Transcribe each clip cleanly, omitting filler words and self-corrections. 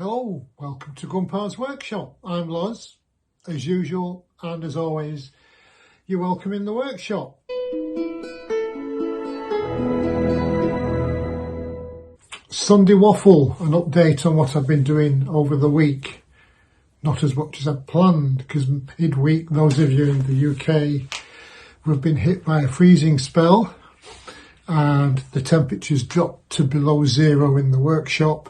Hello, welcome to Grandpa's Workshop. I'm Loz, as usual, and as always, you're welcome in the workshop. Sunday Waffle, an update on what I've been doing over the week. Not as much as I'd planned, because midweek, those of you in the UK, we've been hit by a freezing spell, and the temperatures dropped to below zero in the workshop,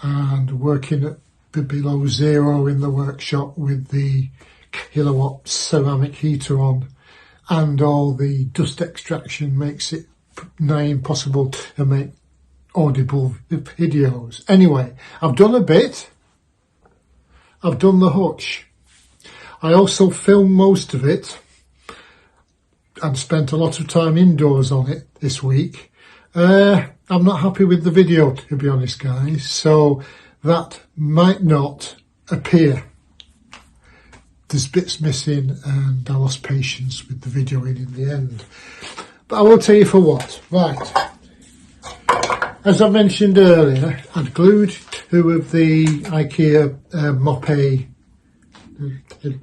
and working at below zero in the workshop with the kilowatt ceramic heater on and all the dust extraction makes it nigh impossible to make audible videos. Anyway, I've done a bit. I've done the hutch. I also filmed most of it and spent a lot of time indoors on it this week. I'm not happy with the video, to be honest, guys, so that might not appear. There's bits missing and I lost patience with the video in the end. But I will tell you for what. Right. As I mentioned earlier, I'd glued two of the IKEA Moppe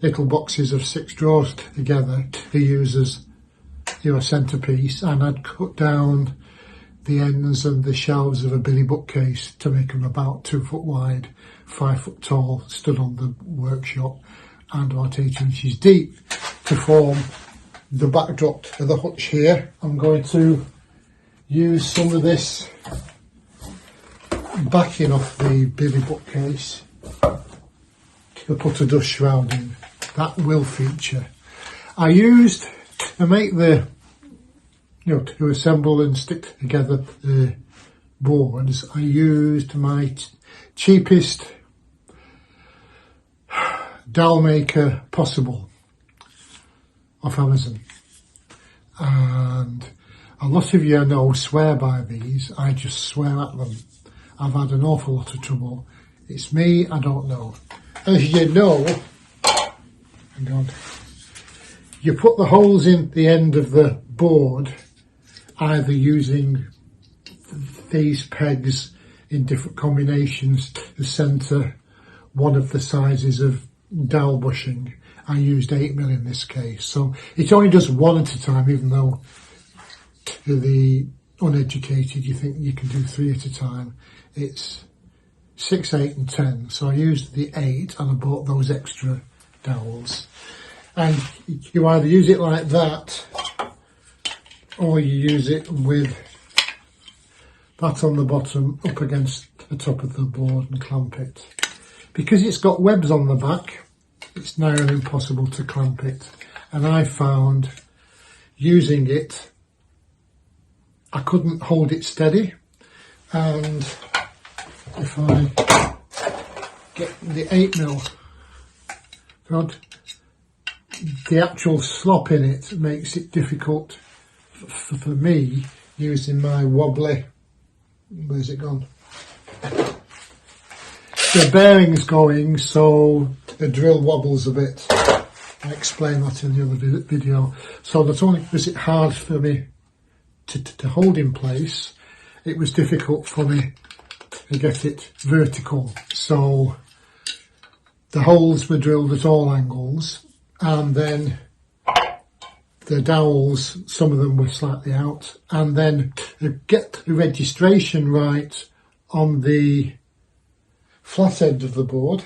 little boxes of 6 drawers together to use as your centrepiece, and I'd cut down the ends and the shelves of a billy bookcase to make them about 2 foot wide, 5 foot tall, stood on the workshop, and about 8 inches deep to form the backdrop of the hutch here. I'm going to use some of this backing off the billy bookcase to put a dust shroud in. That will feature. I used to make the to assemble and stick together the boards, I used my cheapest dowel maker possible off Amazon. And a lot of you I know swear by these. I just swear at them. I've had an awful lot of trouble. It's me, I don't know. As you know, hang on, you put the holes in the end of the board either using these pegs in different combinations to centre one of the sizes of dowel bushing. I used 8mm in this case, so it only does one at a time, even though to the uneducated you think you can do 3 at a time. It's 6, 8 and 10, so I used the 8 and I bought those extra dowels. And you either use it like that or you use it with that on the bottom up against the top of the board and clamp it. Because it's got webs on the back, it's now impossible to clamp it. And I found using it, I couldn't hold it steady. And if I get the 8mm, the actual slop in it makes it difficult for me using my wobbly, where's it gone? The bearing's going, so the drill wobbles a bit. I explained that in the other video. So not only was it hard for me to hold in place, it was difficult for me to get it vertical. So the holes were drilled at all angles, and then the dowels, some of them were slightly out, and then to get the registration right on the flat end of the board,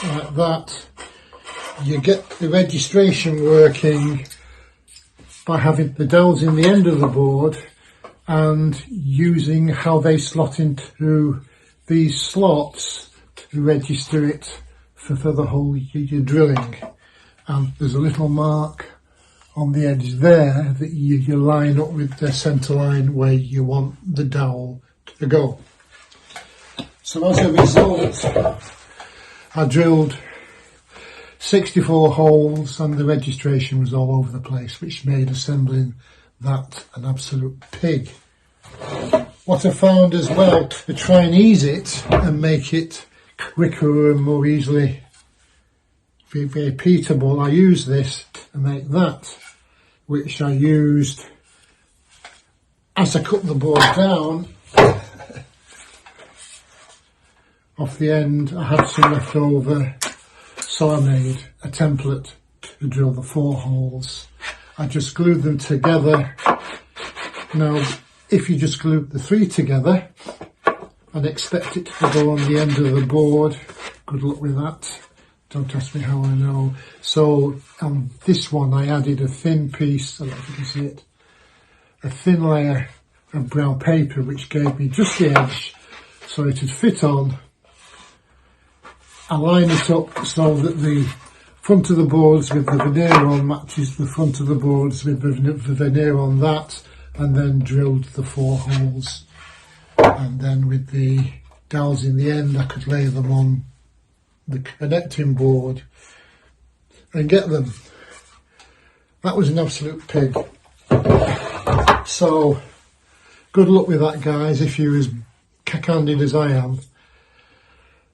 like that, you get the registration working by having the dowels in the end of the board and using how they slot into these slots to register it for the hole you're drilling. And there's a little mark on the edge there that you line up with the centre line where you want the dowel to go. So as a result, I drilled 64 holes and the registration was all over the place, which made assembling that an absolute pig. What I found as well, to try and ease it and make it quicker and more easily repeatable, I use this to make that, which I used as I cut the board down, off the end I had some left over, so I made a template to drill the 4 holes. I just glued them together. Now, if you just glue the 3 together and expect it to go on the end of the board, good luck with that. Don't ask me how I know. So on this one I added a thin piece, I don't know if you can see it, a thin layer of brown paper which gave me just the edge so it would fit on. I line it up so that the front of the boards with the veneer on matches the front of the boards with the veneer on that, and then drilled the 4 holes. And then with the dowels in the end I could lay them on the connecting board and get them. That was an absolute pig. So good luck with that, guys, if you're as candid as I am.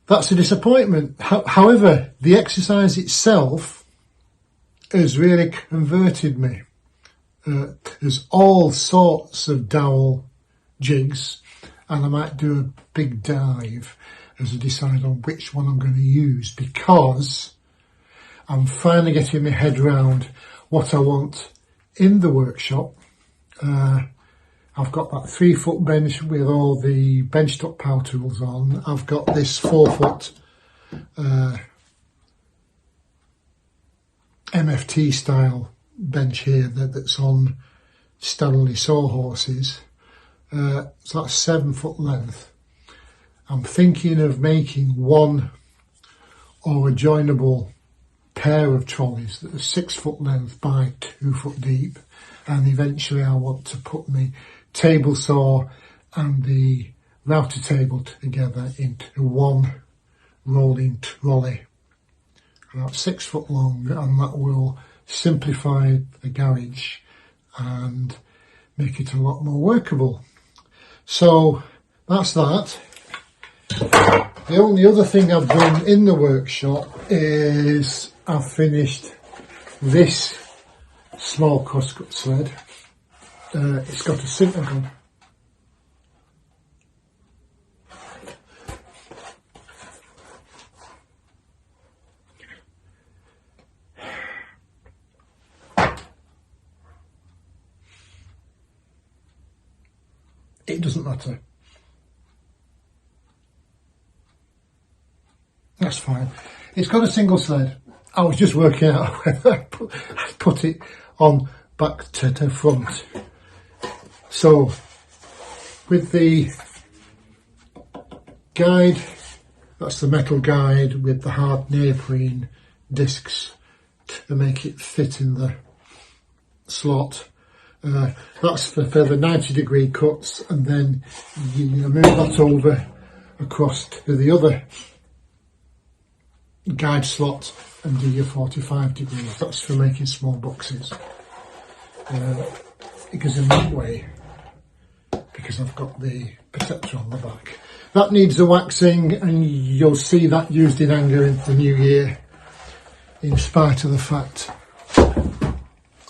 That's a disappointment. However, the exercise itself has really converted me. There's all sorts of dowel jigs, and I might do a big dive as I decide on which one I'm going to use, because I'm finally getting my head round what I want in the workshop. I've got that 3-foot bench with all the benchtop power tools on. I've got this 4-foot MFT style bench here that's on Stanley sawhorses. So that's 7-foot length. I'm thinking of making one or a joinable pair of trolleys that are 6-foot length by 2 foot deep, and eventually I want to put my table saw and the router table together into one rolling trolley. About 6 foot long, and that will simplify the garage and make it a lot more workable. So that's that. The only other thing I've done in the workshop is I've finished this small crosscut sled. It's got a simple gun. It doesn't matter. That's fine. It's got a single sled. I was just working out whether I put it on back to front. So with the guide, that's the metal guide with the hard neoprene discs to make it fit in the slot. That's for the 90-degree cuts, and then you move that over across to the other guide slot and do your 45 degrees. That's for making small boxes. It goes in that way because I've got the protector on the back. That needs a waxing, and you'll see that used in anger in the new year, in spite of the fact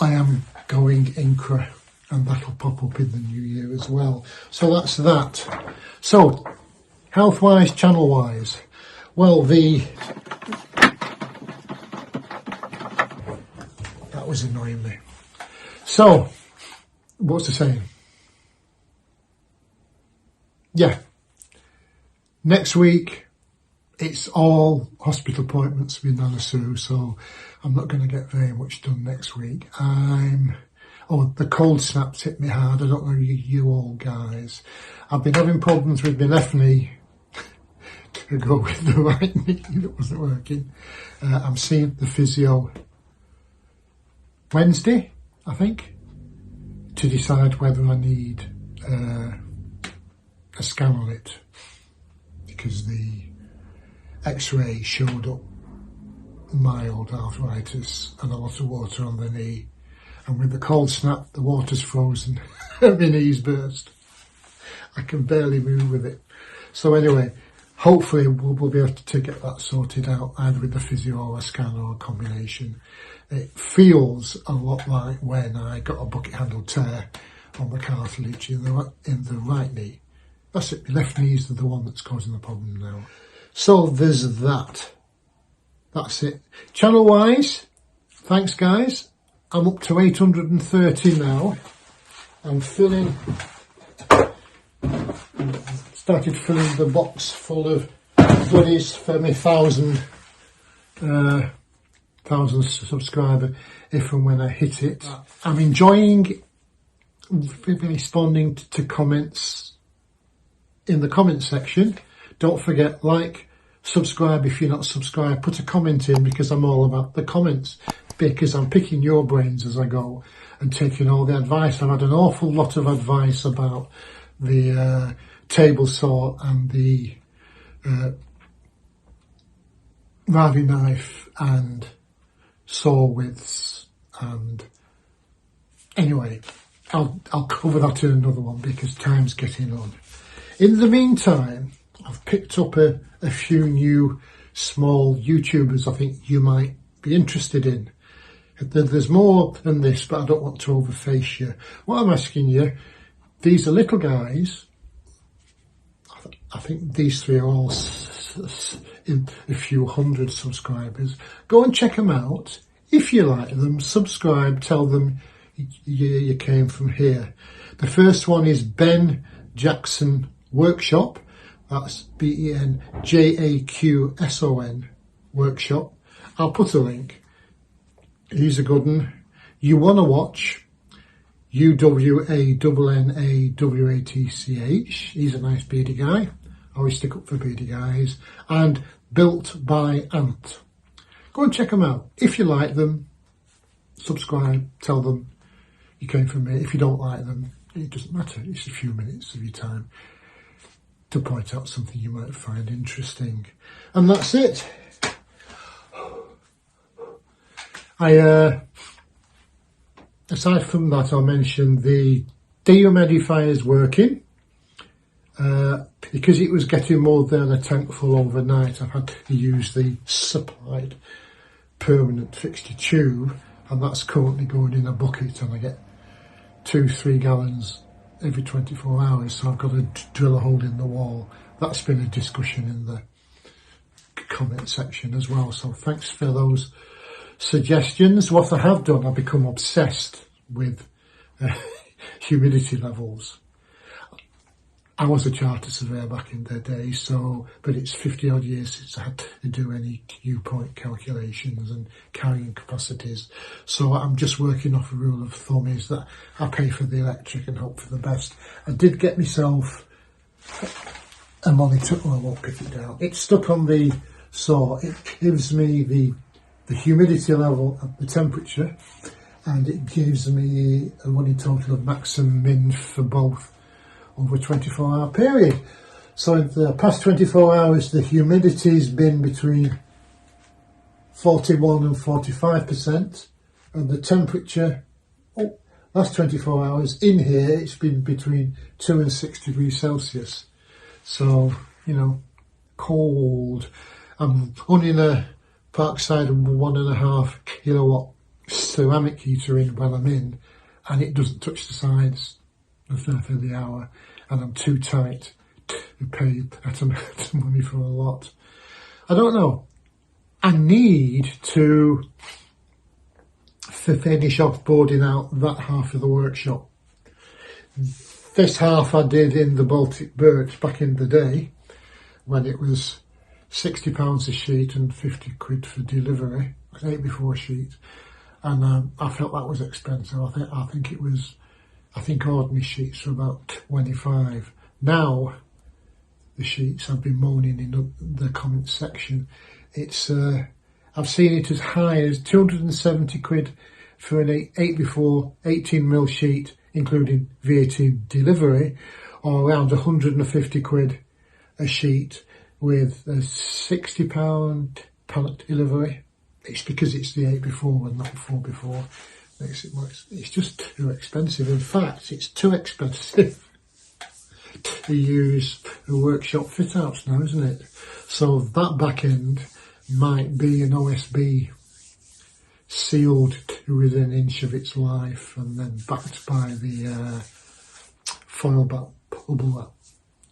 I am going Incra, and that'll pop up in the new year as well. So that's that. So health wise, channel wise, well, that was annoying me. So what's the saying? Yeah, next week it's all hospital appointments with Nana Sue, so I'm not going to get very much done next week. The cold snaps hit me hard. I don't know you all guys. I've been having problems with my left knee to go with the right knee that wasn't working. I'm seeing the physio Wednesday, I think, to decide whether I need a scan on it, because the x-ray showed up mild arthritis and a lot of water on the knee, and with the cold snap the water's frozen and my knee's burst. I can barely move with it. So anyway, hopefully we'll be able to get that sorted out, either with the physio or a scan or a combination. It feels a lot like when I got a bucket handle tear on the cartilage in the right knee. That's it, my left knee is the one that's causing the problem now. So there's that. That's it. Channel wise, thanks guys. I'm up to 830 now. I'm started filling the box full of goodies for my 1,000 subscriber if and when I hit it. I'm enjoying responding to comments in the comment section. Don't forget, like, subscribe if you're not subscribed, put a comment in, because I'm all about the comments, because I'm picking your brains as I go and taking all the advice. I've had an awful lot of advice about the table saw and the raving knife and saw widths, and anyway, I'll cover that in another one because time's getting on. In the meantime, I've picked up a few new small YouTubers I think you might be interested in. There's more than this, but I don't want to overface you. What I'm asking you, these are little guys. I think these three are all in a few hundred subscribers. Go and check them out. If you like them, subscribe, tell them you came from here. The first one is Ben Jackson Workshop. That's BenJaqson Workshop. I'll put a link. He's a good one. You want to watch UWANNAWATCH. He's a nice beady guy. I always stick up for beady guys. And Built by Ant. Go and check them out. If you like them, subscribe, tell them you came from me. If you don't like them, it doesn't matter. It's a few minutes of your time to point out something you might find interesting. And that's it. Aside from that, I'll mention the dehumidifier is working. Because it was getting more than a tank full overnight, I've had to use the supplied permanent fixture tube, and that's currently going in a bucket, and I get 2-3 gallons every 24 hours, so I've got to drill a hole in the wall. That's been a discussion in the comment section as well, so thanks for those suggestions. What I have done, I've become obsessed with humidity levels. I was a charter surveyor back in the day, but it's 50 odd years since I had to do any dew point calculations and carrying capacities. So I'm just working off a rule of thumb is that I pay for the electric and hope for the best. I did get myself a monitor. Oh, I won't pick it down. It's stuck on the saw. It gives me the humidity level and the temperature, and it gives me a running total of max and min for both over a 24-hour period. So in the past 24 hours, the humidity's been between 41 and 45%, and the temperature, last 24 hours in here, it's been between 2 and 6 degrees Celsius. So, you know, cold. I'm running a Parkside 1.5 kilowatt ceramic heater in when I'm in, and it doesn't touch the sides for the hour, and I'm too tight to pay that amount of money for a lot. I don't know. I need to finish off boarding out that half of the workshop. This half I did in the Baltic birch back in the day when it was £60 a sheet and 50 quid for delivery, an 8x4 sheet, and I felt that was expensive. I think ordinary sheets are about 25. Now the sheets, I've been moaning in the comments section, it's I've seen it as high as 270 quid for an 8x4 18mm sheet including VAT delivery, or around 150 quid a sheet with a £60 pallet delivery. It's because it's the 8x4 and not 4x4. Makes it more, it's just too expensive. In fact, it's too expensive to use a workshop fit outs now, isn't it? So that back end might be an OSB sealed to within an inch of its life and then backed by the foil back bubble wrap,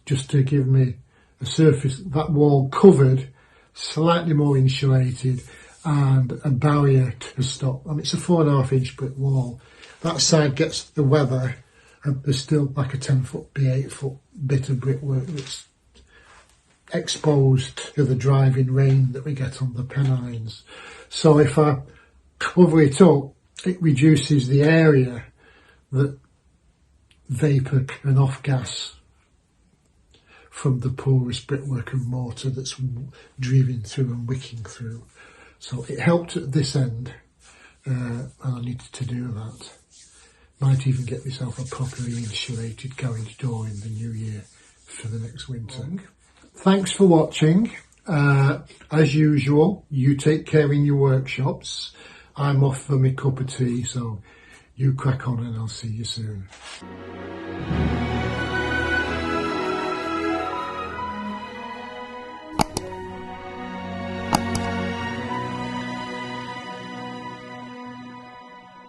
just to give me a surface, that wall covered, slightly more insulated, and a barrier to stop. I mean, it's a 4.5 inch brick wall. That side gets the weather, and there's still like a 10-foot by 8-foot bit of brickwork that's exposed to the driving rain that we get on the Pennines. So if I cover it up, it reduces the area that vapour and off gas from the porous brickwork and mortar that's driven through and wicking through. So it helped at this end, and I needed to do that. Might even get myself a properly insulated garage door in the new year for the next winter. Thanks for watching. As usual, you take care in your workshops. I'm off for my cup of tea, so you crack on and I'll see you soon.